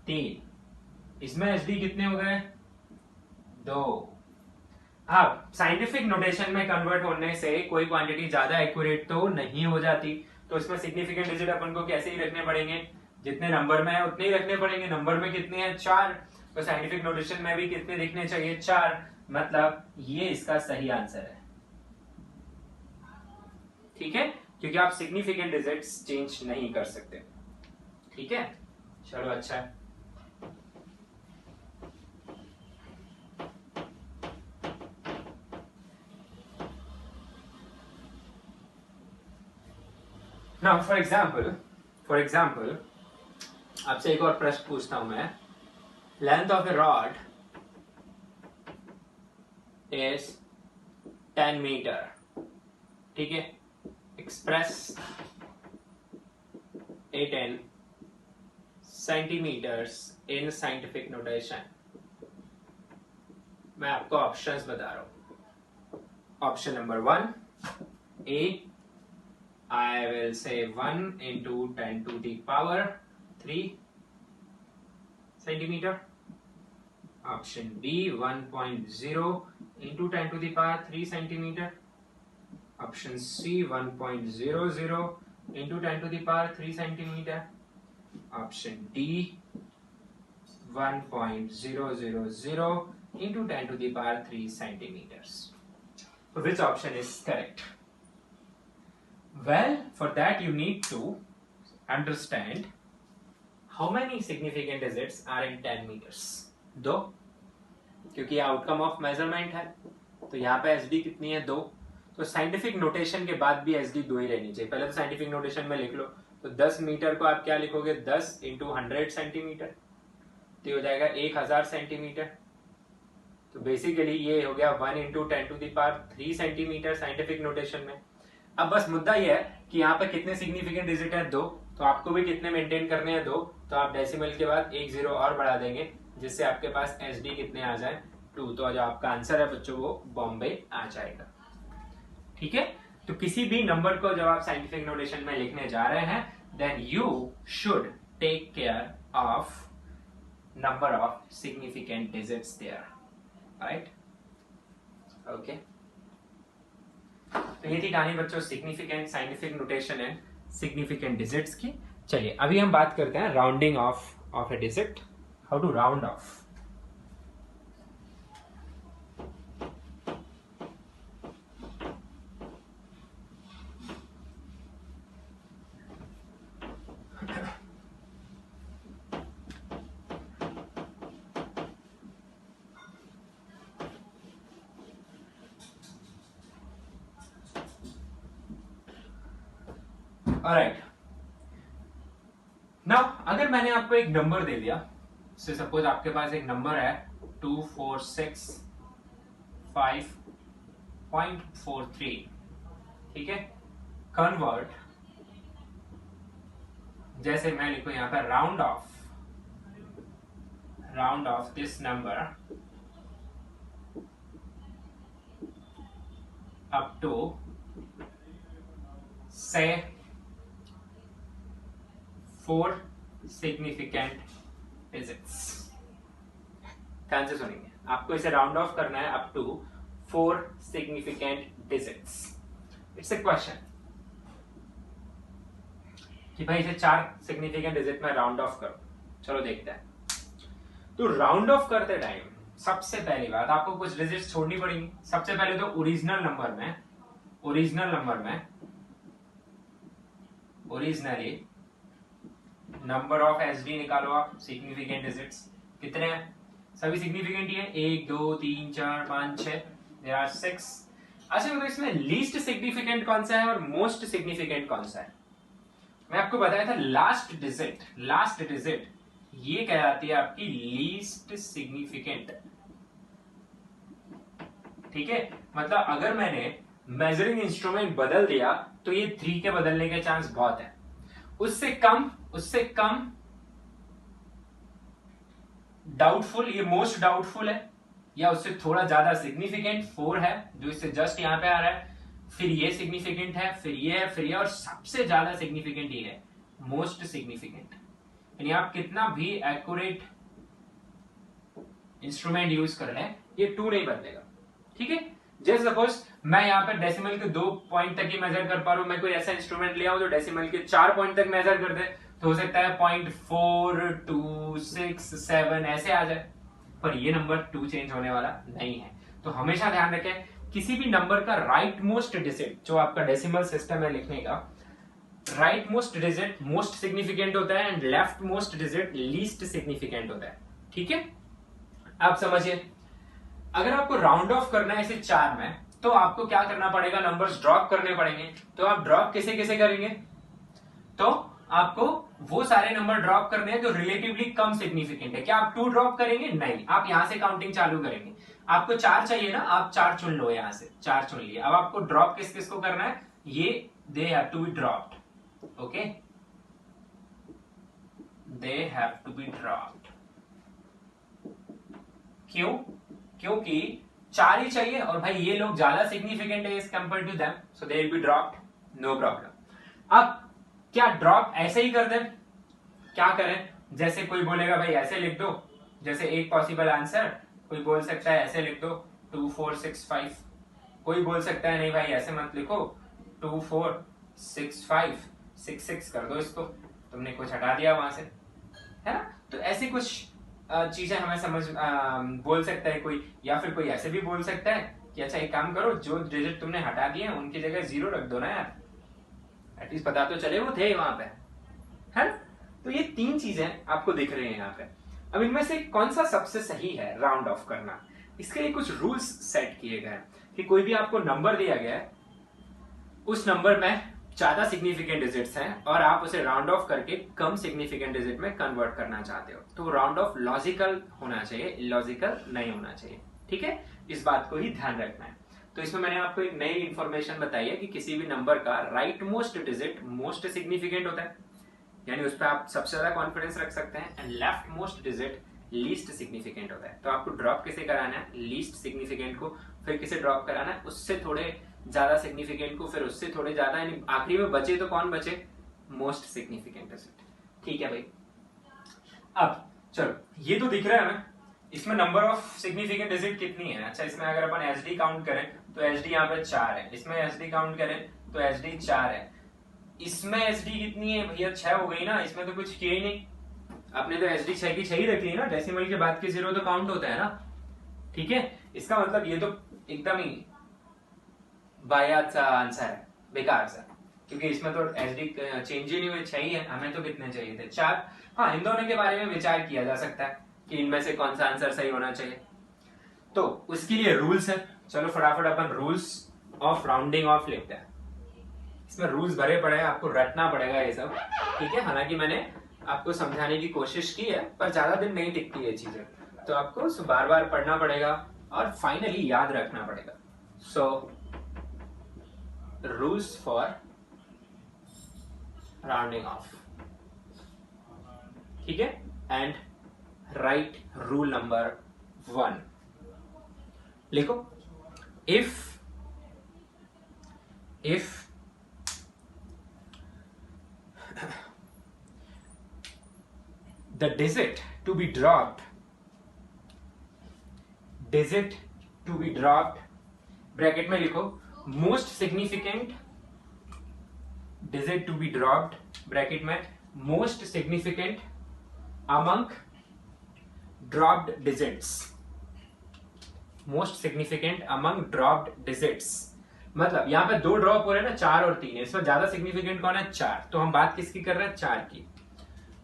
3। इसमें एसडी कितने हो गए? 2। अब साइंटिफिक नोटेशन में कन्वर्ट होने से कोई क्वांटिटी ज्यादा एक्यूरेट तो नहीं हो जाती, तो इसमें सिग्निफिकेंट डिजिट अपन को कैसे ही रखने पड़ेंगे? जितने नंबर में है उतने ही रखने पड़ेंगे। नंबर में कितने हैं? 4। तो साइंटिफिक नोटेशन में भी कितने लिखने चाहिए? 4। मतलब ये इसका सही आंसर है। ठीक है, क्योंकि आप सिग्निफिकेंट डिजिट्स चेंज नहीं कर सकते। ठीक है, चलो अच्छा है। नाउ फॉर एग्जाम्पल आपसे एक और प्रश्न पूछता हूं मैं। Length of a rod is 10 meter. ठीक है, express it in centimeters in scientific notation. मैं आपको ऑप्शंस बता रहा हूं। Option number 1, A, I will say 1 into 10⁻³ centimeter. Option B, 1.0 into 10⁻³ centimeter. Option C, 1.00 into 10⁻³ centimeter. Option D, 1.000 into 10⁻³ centimeters. So which option is correct? Well, for that you need to understand how many significant digits are in 10 meters. 2, क्योंकि outcome of measurement है, तो यहाँ पे SD कितनी है? 2। तो scientific notation के बाद भी एसडी 2 ही रहनी चाहिए। पहले तो साइंटिफिक नोटेशन में लिख लो, तो 10 मीटर को आप क्या लिखोगे? 10 × 100 सेंटीमीटर। तो ये हो जाएगा 1000 सेंटीमीटर। तो बेसिकली ये हो गया 1 × 10⁻³ सेंटीमीटर साइंटिफिक नोटेशन में। अब बस मुद्दा ये है कि यहाँ पे कितने सिग्निफिकेंट डिजिट है, 2, तो आपको भी कितने मेंटेन करने हैं, 2, तो आप डेसिमल के बाद एक 0 और बढ़ा देंगे जिससे आपके पास SD कितने आ जाए, 2। तो जो आपका आंसर है बच्चों वो बॉम्बे आ जाएगा। ठीक है, तो किसी भी नंबर को जब आप साइंटिफिक नोटेशन में लिखने जा रहे हैं then you should take care of number of significant digits there, right? Okay, तो ये थी कहानी बच्चों significant scientific notation and significant digits की। चलिए अभी हम बात करते हैं rounding off a digit, how to round off. Alright, now अगर मैंने आपको एक नंबर दे दिया, से सपोज आपके पास एक नंबर है 2465.43, ठीक है, कन्वर्ट, जैसे मैं लिखूं यहां पर round off this number up to say 4 significant digits. ध्यान से सुनेंगे, आपको इसे राउंड ऑफ करना है up to 4 significant digits. It's a question कि भाई इसे 4 सिग्निफिकेंट डिजिट में राउंड ऑफ करो। चलो देखते हैं। तो राउंड ऑफ करते टाइम सबसे पहली बात आपको कुछ डिजिट्स छोड़नी पड़ेंगी। सबसे पहले तो ओरिजिनल नंबर में ओरिजिनली नंबर ऑफ SD निकालो आप, सिग्निफिकेंट डिजिट्स कितने हैं, सभी सिग्निफिकेंट ही है, 1 2 3 4 5 6, देयर आर 6। अच्छा तो इसमें लीस्ट सिग्निफिकेंट कौन सा है और मोस्ट सिग्निफिकेंट कौन सा है? मैं आपको बताया था लास्ट डिजिट ये कहलाती है आपकी लीस्ट सिग्निफिकेंट। ठीक है, मतलब अगर मैंने मेजरिंग इंस्ट्रूमेंट बदल दिया तो ये 3 के बदलने के चांस बहुत है। उससे कम डाउटफुल, ये मोस्ट डाउटफुल है, या उससे थोड़ा ज्यादा सिग्निफिकेंट 4 है जो इससे जस्ट यहां पे आ रहा है, फिर ये सिग्निफिकेंट है, फिर ये है, फिर ये, और सबसे ज्यादा सिग्निफिकेंट ये है मोस्ट सिग्निफिकेंट। यानी आप कितना भी एक्यूरेट इंस्ट्रूमेंट यूज कर लें ये 2 नहीं बदलेगा। ठीक है, जैसे सपोज मैं यहाँ पर डेसिमल के 2 पॉइंट तक ही मेजर कर पा रहा हूं, मैं कोई ऐसा इंस्ट्रूमेंट लिया हूं जो डेसिमल के 4 पॉइंट तक मेजर कर दे, तो हो सकता है 0.42667 ऐसे आ जाए, पर ये नंबर 2 चेंज होने वाला नहीं है। तो हमेशा ध्यान रखें किसी भी नंबर का राइट मोस्ट डिजिट जो आपका डेसिमल सिस्टम है लिखने का, right most digit most significant होता है and left most digit least significant होता है। ठीक है, आप समझिए अगर आपको राउंड ऑफ करना है इसे 4 में तो आपको क्या करना पड़ेगा, नंबर्स ड्रॉप करने पड़ेंगे। तो आप ड्रॉप कैसे कैसे करेंगे, तो आपको वो सारे नंबर ड्रॉप करने हैं जो रिलेटिवली कम सिग्निफिकेंट है। क्या आप 2 ड्रॉप करेंगे? नहीं, आप यहां से काउंटिंग चालू करेंगे। आपको 4 चाहिए ना, आप 4 चुन लो, यहां से 4 चुन लिए। अब आपको ड्रॉप किस किस को करना है, ये they have to be dropped, okay, they have to be dropped. क्यों? क्योंकि 4 ही चाहिए और भाई ये लोग ज्यादा सिग्निफिकेंट है as compare to them, so they will be dropped, no problem. अब क्या ड्रॉप ऐसे ही कर दें? क्या करें, जैसे कोई बोलेगा भाई ऐसे लिख दो, जैसे एक पॉसिबल आंसर, कोई बोल सकता है ऐसे लिख दो 2465, कोई बोल सकता है नहीं भाई ऐसे मत लिखो 246566 कर दो इसको, तुमने कुछ हटा दिया वहां से, है ना। तो ऐसी कुछ चीजें हमें समझ बोल सकता है कोई, या फिर कोई ऐसे भी बोल सकता है कि अच्छा एक काम करो, जो डिजिट तुमने हटा दिए उनकी जगह 0 रख दो ना यार, एटलीस्ट पता तो चले वो थे वहां पे, है ना। तो ये 3 चीजें आपको दिख रही हैं यहाँ पे। अब इनमें से कौन सा सबसे सही है राउंड ऑफ करना, इसके लिए कुछ रूल्स सेट किए गए हैं कि कोई भी आपको नंबर दिया गया है, उस नंबर में ज्यादा सिग्निफिकेंट डिजिट्स हैं और आप उसे राउंड ऑफ करके कम सिग्निफिकेंट डिजिट में कन्वर्ट करना चाहते हो, तो राउंड ऑफ लॉजिकल होना चाहिए, इलॉजिकल नहीं होना चाहिए। ठीक है, इस बात को ही ध्यान रखना है। तो इसमें मैंने आपको एक नई इंफॉर्मेशन बताई है कि किसी भी नंबर का right most digit most significant होता है, यानी उस पर आप सबसे ज्यादा कॉन्फिडेंस रख सकते हैं, and left most digit least significant होता है। तो आपको ड्रॉप किसे कराना है, लीस्ट सिग्निफिकेंट को, फिर किसे ड्रॉप कराना है, उससे थोड़े ज्यादा सिग्निफिकेंट को, फिर उससे थोड़े ज्यादा, यानी आखिरी में बचे तो कौन बचे, मोस्ट सिग्निफिकेंट डिजिट। ठीक है भाई, अब चलो ये तो दिख रहा है हमें, इसमें नंबर ऑफ सिग्निफिकेंट डिजिट कितनी है। अच्छा, इसमें अगर अपन एचडी काउंट करें तो एचडी यहाँ पे 4 है, इसमें एचडी काउंट करें तो एचडी 4 है, इसमें एचडी कितनी है भैया, 6 हो गई ना, इसमें तो कुछ किया ही नहीं, आपने तो एचडी 6 की 6 ही रखी है ना, डेसिमल के बाद के 0 तो काउंट होता है ना। ठीक है, इसका मतलब ये तो एकदम ही वाहियात सा आंसर है, बेकार सा, क्योंकि इसमें तो एचडी चेंज ही नहीं हुए, 6 ही है, हमें तो कितने चाहिए थे, 4। हाँ, इन दोनों के बारे में विचार किया जा सकता है कि इनमें से कौन सा आंसर सही होना चाहिए, तो उसके लिए रूल्स है। चलो फटाफट अपन रूल्स ऑफ राउंडिंग ऑफ लिखते हैं। इसमें रूल्स भरे पड़े हैं, आपको रटना पड़ेगा ये सब। ठीक है, हालांकि मैंने आपको समझाने की कोशिश की है, पर ज्यादा दिन नहीं टिकती ये चीजें, तो आपको बार बार पढ़ना पड़ेगा और फाइनली याद रखना पड़ेगा। So rules for rounding off, ठीक है, एंड राइट रूल नंबर 1 लिखो। इफ the digit to be dropped bracket में लिखो, most significant digit to be dropped, bracket में most significant among dropped digits, most significant among dropped digits. मतलब यहां पे 2 ड्रॉप हो रहे हैं ना, 4 और 3, इसमें ज्यादा सिग्निफिकेंट कौन है, 4, तो हम बात किसकी कर रहे हैं, 4 की।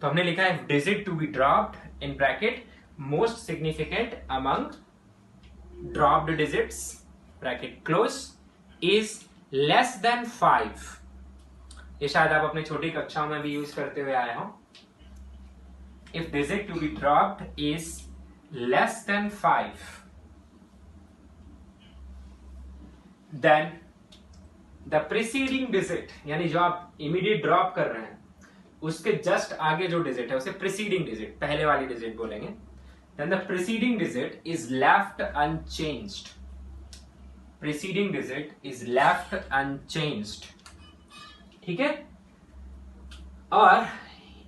तो हमने लिखा है digit to be dropped in bracket most significant among dropped digits, bracket close, is less than 5। ये शायद आप अपने छोटी कक्षाओं में भी यूज करते हुए आए हो। If digit to be dropped is less than 5, then the preceding digit, यानी जो आप इमीडिएट ड्रॉप कर रहे हैं उसके जस्ट आगे जो डिजिट है उसे प्रीसीडिंग डिजिट, पहले वाली डिजिट बोलेंगे, then the preceding digit is left unchanged, preceding digit is left unchanged. ठीक है, और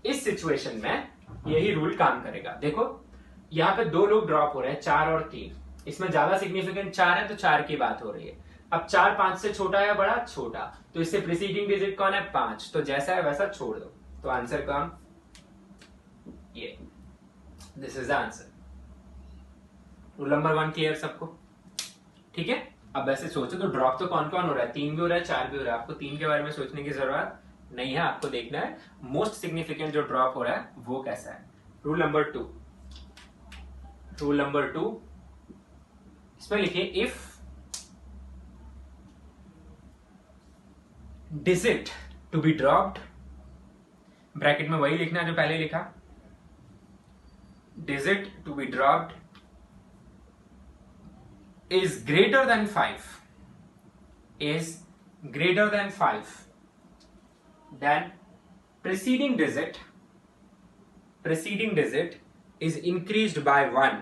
इस सिचुएशन में यही रूल काम करेगा। देखो यहां पे 2 लोग ड्रॉप हो रहे हैं, 4 और 3, इसमें ज्यादा सिग्निफिकेंट 4 है तो 4 की बात हो रही है। अब 4 5 से छोटा है बड़ा, छोटा, तो इससे प्रीसीडिंग डिजिट कौन है, 5, तो जैसा है वैसा छोड़ दो, तो आंसर का ये, this is the answer. Rule number 1 clear सबको? ठीक है, अब वैसे सोचो तो ड्रॉप तो कौन कौन हो रहा है, 3 भी हो रहा है, 4 भी हो रहा है, आपको 3 के बारे में सोचने की जरूरत नहीं है, आपको देखना है मोस्ट सिग्निफिकेंट जो ड्रॉप हो रहा है वो कैसा है। रूल नंबर 2, इसमें लिखिए if digit to be dropped, bracket में वही लिखना है जो पहले लिखा, digit to be dropped is greater than 5, then preceding digit is increased by 1,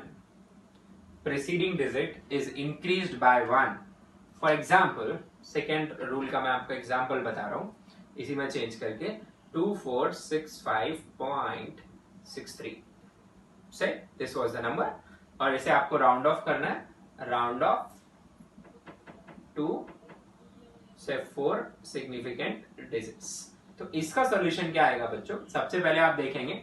for example second rule का मैं आपको एग्जाम्पल बता रहा हूं, इसी में चेंज करके 2465.63 से दिस वाज द नंबर, और इसे आपको राउंड ऑफ करना है, राउंड ऑफ 2 से 4 सिग्निफिकेंट डिजिट्स। तो इसका सॉल्यूशन क्या आएगा बच्चों, सबसे पहले आप देखेंगे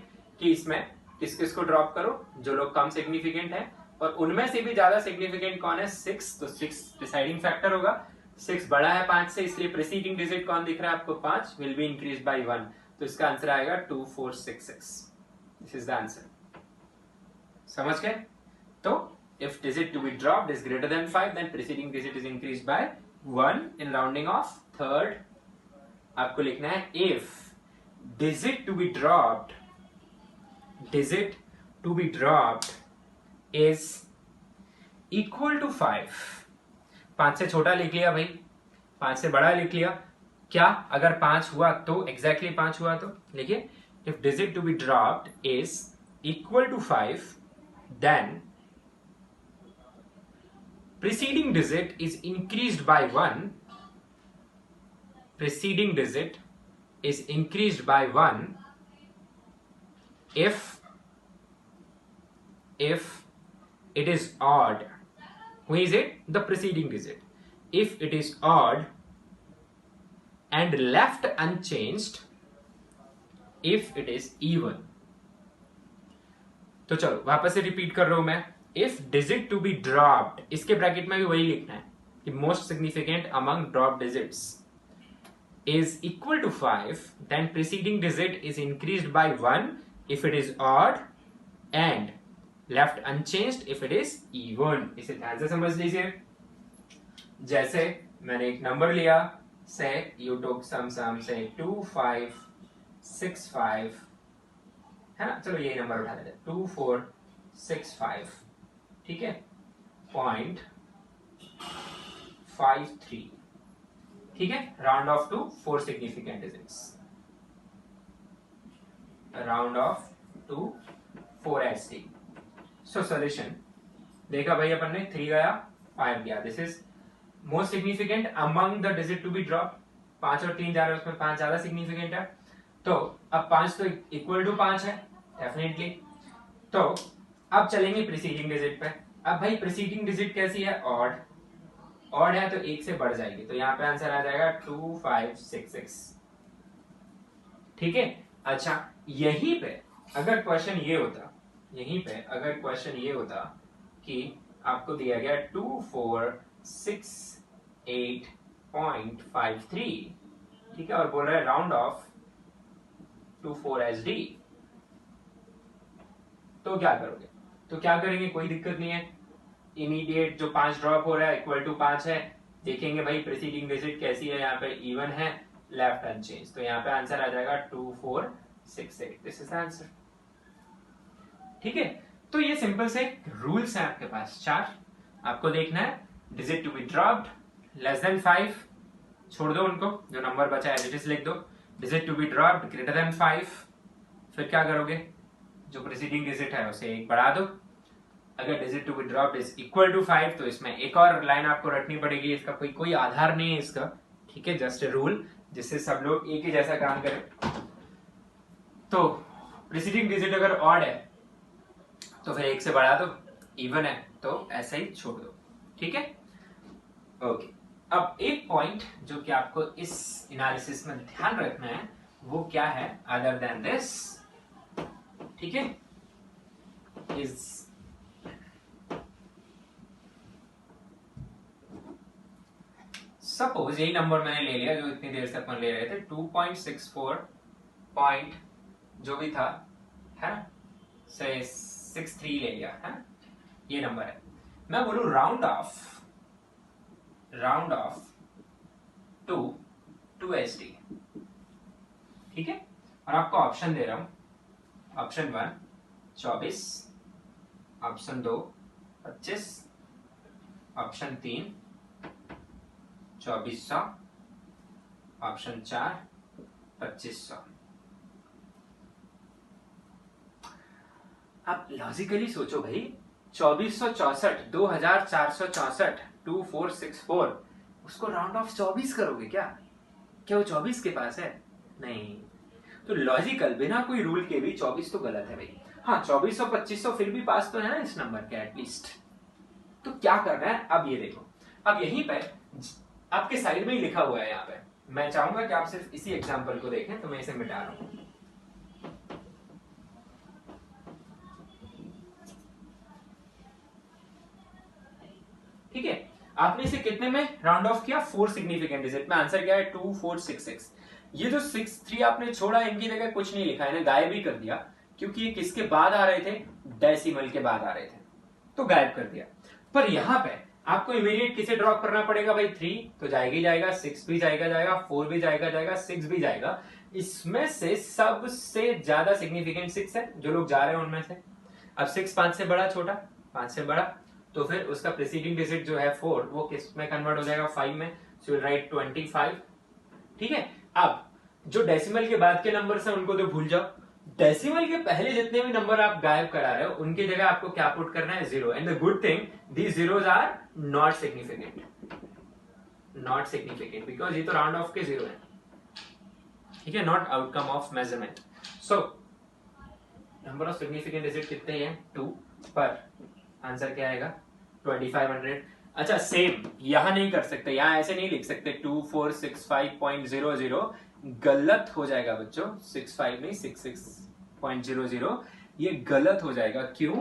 कि इसमें किस किस को ड्रॉप करो, जो लोग कम सिग्निफिकेंट है, और उनमें से भी ज्यादा सिग्निफिकेंट कौन है, 6, तो 6 डिसाइडिंग फैक्टर होगा, 6 बड़ा है 5 से, इसलिए प्रीसीडिंग डिजिट कौन दिख रहा है आपको, 5, विल बी इंक्रीज बाय 1, तो इसका आंसर आएगा 2466। दिस इज द आंसर, समझ गए? तो if digit to be dropped is greater than 5, then preceding digit is increased by 1 in rounding off, third आपको लिखना है if digit to be dropped is equal to 5। 5 से छोटा लिख लिया भाई, 5 से बड़ा लिख लिया। क्या अगर 5 हुआ तो एग्जैक्टली 5 हुआ तो लिखिए if digit to be dropped is equal to 5 then preceding digit is increased by 1 preceding digit is increased by 1 if it is odd. Who is it? The preceding digit. If it is odd and left unchanged if it is even. तो चलो वापस से repeat कर रहा हूं मैं। If digit to be dropped, इसके bracket में भी वही लिखना है कि most significant among drop digits is equal to 5 then preceding digit is increased by 1 if it is odd and left unchanged if it is even. इसे ध्यान से समझ लीजिए। जैसे मैंने एक नंबर लिया, से यू टुक सम से 2 5 6 5 है ना, चलो यही नंबर उठा लेते हैं 2 4 6 5, ठीक है, 0.53, ठीक है, round off to 4 significant digits, round off to 4SD। So solution देखा भाई अपन ने, 3 गया 5 गया, this is most significant among the digit to be drop. 5 और 3 जा रहे हैं, उसमें 5 ज्यादा सिग्निफिकेंट है, तो अब 5 तो इक्वल टू 5 है डेफिनेटली। तो अब चलेंगे प्रीसीडिंग डिजिट पे। अब भाई प्रीसीडिंग डिजिट कैसी है? ऑड है तो 1 से बढ़ जाएगी, तो यहाँ पे आंसर आ जाएगा 2566, ठीक है। अच्छा यहीं पे अगर क्वेश्चन ये होता कि आपको दिया गया 2468.53, ठीक है, और बोल रहा है राउंड ऑफ टू 4SD, तो क्या करोगे? तो क्या करेंगे, कोई दिक्कत नहीं है, इमीडिएट जो 5 ड्रॉप हो रहा है इक्वल टू 5 है, देखेंगे भाई प्रीसीडिंग डिजिट कैसी है, यहाँ पे इवन है, लेफ्ट अनचेंज, तो यहाँ पे आंसर आ जाएगा 2468, दिस इज आंसर, ठीक है। तो ये सिंपल से रूल्स है आपके पास 4, आपको देखना है digit to be dropped less than 5, छोड़ दो उनको, जो नंबर बचा है एज लिख दो, digit to be dropped greater than 5, फिर क्या करोगे, जो प्रीसीडिंग डिजिट है उसे 1 बढ़ा दो, अगर digit to be dropped is equal to 5 तो इसमें एक और लाइन आपको रटनी पड़ेगी, इसका कोई आधार नहीं है इसका, ठीक है, जस्ट ए रूल जिससे सब लोग एक ही जैसा काम करें। तो प्रीसीडिंग डिजिट अगर ऑड है तो फिर 1 से बढ़ा दो, इवन है तो ऐसे ही छोड़ दो, ठीक है, ओके। अब एक पॉइंट जो कि आपको इस एनालिसिस में ध्यान रखना है वो क्या है, अदर देन दिस, ठीक है, इज सपोज यही नंबर मैंने ले लिया जो इतनी देर से अपन ले रहे थे, 2.64 पॉइंट जो भी था है, से 63 ले लिया है, ये नंबर है, मैं बोलूं राउंड ऑफ टू 2SD, ठीक है, और आपको ऑप्शन दे रहा हूं, ऑप्शन 1 24, ऑप्शन 2 25, ऑप्शन 3 2400, ऑप्शन 4 2500। आप लॉजिकली सोचो भाई, 2464 2464 2464, उसको राउंड ऑफ 24 करोगे क्या वो 24 के पास है? नहीं, तो लॉजिकल बिना कोई रूल के भी 24 तो गलत है भाई। हाँ 2400 2500 फिर भी पास तो है ना इस नंबर के एटलीस्ट। तो क्या करना है, अब ये देखो, अब यहीं पे आपके साइड में ही लिखा हुआ है, यहाँ पे मैं चाहूंगा कि आप सिर्फ इसी एग्जाम्पल को देखें, तो मैं इसे मिटा रहा हूं, ठीक है। आपने इसे कितने में राउंड ऑफ किया, 4 सिग्निफिकेंट डिजिट में, आंसर क्या है 2466। ये जो 63 आपने छोड़ा, इनकी जगह कुछ नहीं लिखा, इन्हें गायब ही कर दिया, क्योंकि ये किसके बाद आ रहे थे, डेसिमल के बाद आ रहे थे, तो गायब कर दिया। पर यहां पे आपको इमीडिएट किसे ड्रॉप करना पड़ेगा भाई? 3 तो जाएगा ही जाएगा, 6 भी जाएगा, 4 भी जाएगा, 6 भी जाएगा। इसमें से सबसे ज्यादा सिग्निफिकेंट 6 है, जो लोग जा रहे हैं उनमें से। अब 6 5 से बड़ा, छोटा 5 से बड़ा, तो फिर उसका प्रीसीडिंग डिजिट जो है 4 वो किस में कन्वर्ट हो जाएगा? 5 में। So you right 25। ठीक है। अब जो डेसिमल के बाद के नंबर है उनको तो भूल जाओ, डेसिमल के पहले जितने भी नंबर आप गायब करा रहे हो उनकी जगह आपको क्या पुट करना है? 0। And the good thing, these zeros are not significant, not significant because ये तो राउंड ऑफ के 0 है। ठीक है, not outcome of measurement. So number of significant digit कितने हैं? 2। पर आंसर क्या आएगा? 2500। अच्छा, सेम यहां नहीं कर सकते, यहां ऐसे नहीं लिख सकते 2465.00, गलत हो जाएगा बच्चों। 65 नहीं, 66.00, ये गलत हो जाएगा। क्यों?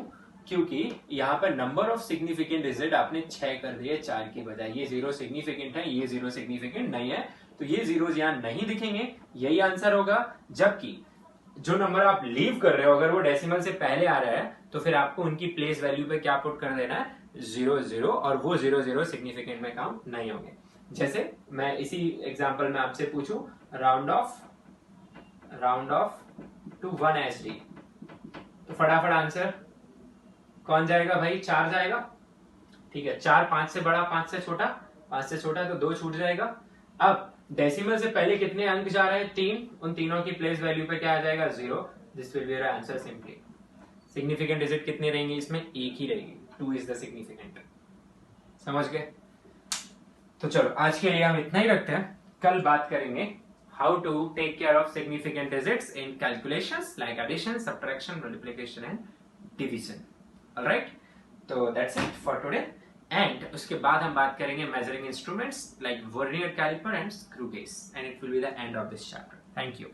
क्योंकि यहाँ पर नंबर ऑफ सिग्निफिकेंट डिजिट आपने 6 कर दिए 4 के बजाय। ये 0 सिग्निफिकेंट है, ये 0 सिग्निफिकेंट नहीं है, तो ये जीरोस यहाँ नहीं दिखेंगे, यही आंसर होगा। जबकि जो नंबर आप लीव कर रहे हो अगर वो डेसिमल से पहले आ रहा है तो फिर आपको उनकी प्लेस वैल्यू पे क्या पुट कर देना है? 0 0, और वो 0 0 सिग्निफिकेंट में काउंट नहीं होंगे। जैसे मैं इसी एग्जांपल में आपसे पूछूं, राउंड ऑफ टू 1 SD, तो फटाफट आंसर कौन जाएगा भाई? 4 जाएगा। ठीक है, 4 5 से बड़ा, 5 से छोटा, 5 से छोटा तो 2 छूट जाएगा। अब डेसिमल से पहले कितने अंक जा रहे हैं? 3। उन तीनों की प्लेस वैल्यू पे क्या आ जाएगा? 0। This will be your answer simply. Significant digit कितनी रहेंगी इसमें? एक ही रहेगी, 2 इज द सिग्निफिकेंट। समझ गए? तो चलो आज के लिए हम इतना ही रखते हैं, कल बात करेंगे how to take care of significant digits in calculations like addition, subtraction, multiplication and division. Alright, तो that's it for today. And उसके बाद हम बात करेंगे measuring instruments like vernier caliper and screw gauge, and it will be the end of this chapter. Thank you.